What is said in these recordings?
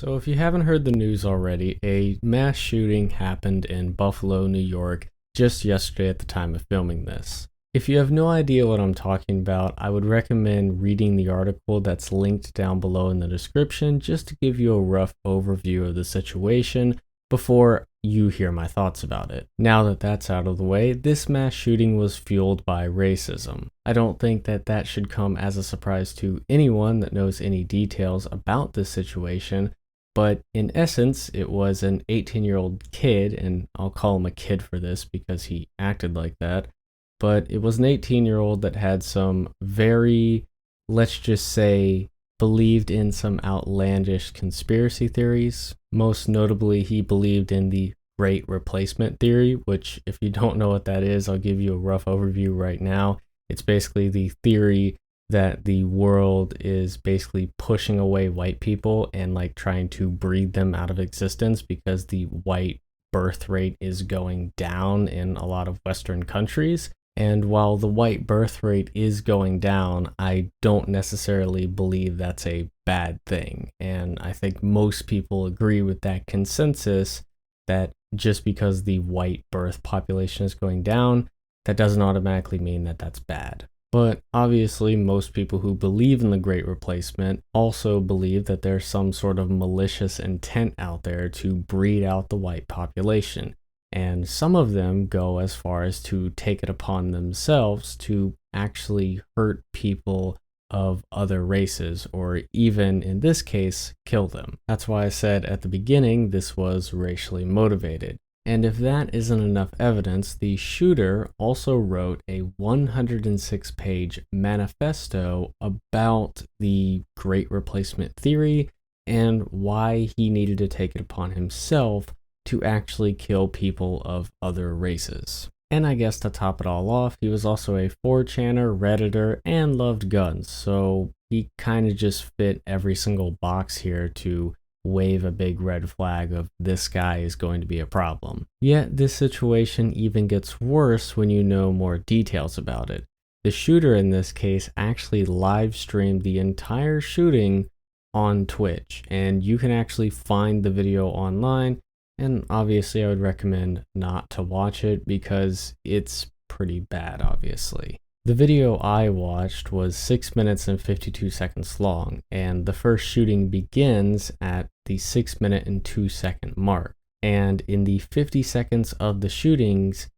So, if you haven't heard the news already, a mass shooting happened in Buffalo, New York, just yesterday at the time of filming this. If you have no idea what I'm talking about, I would recommend reading the article that's linked down below in the description just to give you a rough overview of the situation before you hear my thoughts about it. Now that that's out of the way, this mass shooting was fueled by racism. I don't think that that should come as a surprise to anyone that knows any details about this situation. But in essence, it was an 18-year-old kid, and I'll call him a kid for this because he acted like that. But it was an 18-year-old that had some very, let's just say, believed in some outlandish conspiracy theories. Most notably, he believed in the Great Replacement theory, which, if you don't know what that is, I'll give you a rough overview right now. It's basically the theory that the world is basically pushing away white people and like trying to breed them out of existence because the white birth rate is going down in a lot of Western countries. And while the white birth rate is going down, I don't necessarily believe that's a bad thing. And I think most people agree with that consensus that just because the white birth population is going down, that doesn't automatically mean that that's bad. But obviously, most people who believe in the Great Replacement also believe that there's some sort of malicious intent out there to breed out the white population. And some of them go as far as to take it upon themselves to actually hurt people of other races, or even in this case, kill them. That's why I said at the beginning this was racially motivated. And if that isn't enough evidence, the shooter also wrote a 106-page manifesto about the Great Replacement theory and why he needed to take it upon himself to actually kill people of other races. And I guess to top it all off, he was also a 4chaner, Redditor, and loved guns, so he kind of just fit every single box here to wave a big red flag of this guy is going to be a problem. Yet this situation even gets worse when you know more details about it. The shooter in this case actually live streamed the entire shooting on Twitch, and you can actually find the video online, and obviously I would recommend not to watch it because it's pretty bad, obviously. The video I watched was 6 minutes and 52 seconds long, and the first shooting begins at the 6 minute and 2 second mark. And in the 50 seconds of the shootings,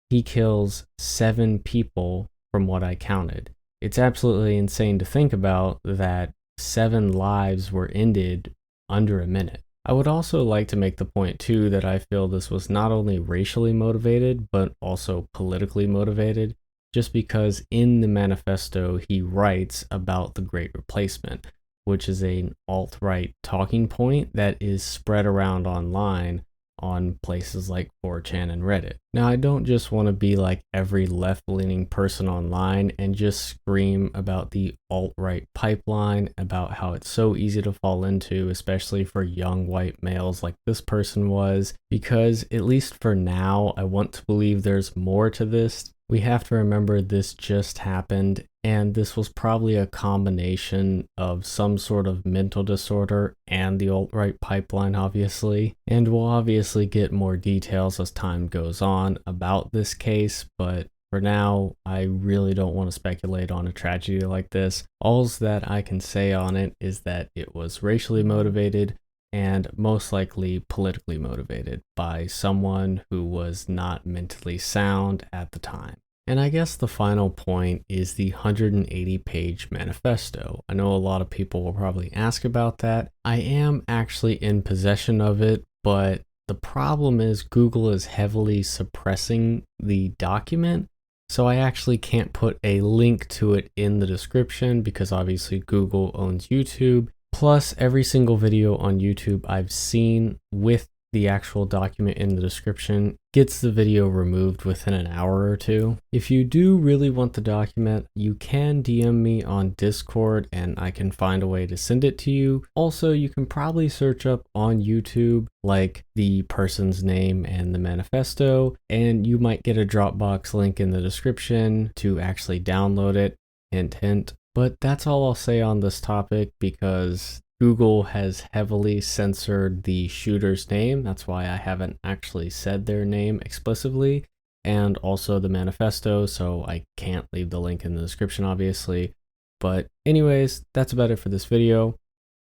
he kills 7 people from what I counted. It's absolutely insane to think about that 7 lives were ended under a minute. I would also like to make the point too that I feel this was not only racially motivated, but also politically motivated. Just because in the manifesto he writes about the Great Replacement, which is an alt-right talking point that is spread around online on places like 4chan and Reddit. Now, I don't just want to be like every left-leaning person online and just scream about the alt-right pipeline, about how it's so easy to fall into, especially for young white males like this person was, because at least for now, I want to believe there's more to this. We have to remember this just happened, and this was probably a combination of some sort of mental disorder and the alt-right pipeline, obviously. And we'll obviously get more details as time goes on about this case, but for now, I really don't want to speculate on a tragedy like this. Alls that I can say on it is that it was racially motivated and most likely politically motivated by someone who was not mentally sound at the time. And I guess the final point is the 180-page manifesto. I know a lot of people will probably ask about that. I am actually in possession of it, but the problem is Google is heavily suppressing the document, so I actually can't put a link to it in the description because obviously Google owns YouTube. Plus, every single video on YouTube I've seen with the actual document in the description gets the video removed within an hour or two. If you do really want the document, you can DM me on Discord and I can find a way to send it to you. Also, you can probably search up on YouTube like the person's name and the manifesto, and you might get a Dropbox link in the description to actually download it. Hint, hint. But that's all I'll say on this topic because Google has heavily censored the shooter's name. That's why I haven't actually said their name explicitly, and also the manifesto, so I can't leave the link in the description, obviously. But anyways, that's about it for this video.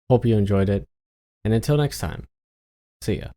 Hope you enjoyed it, and until next time, see ya.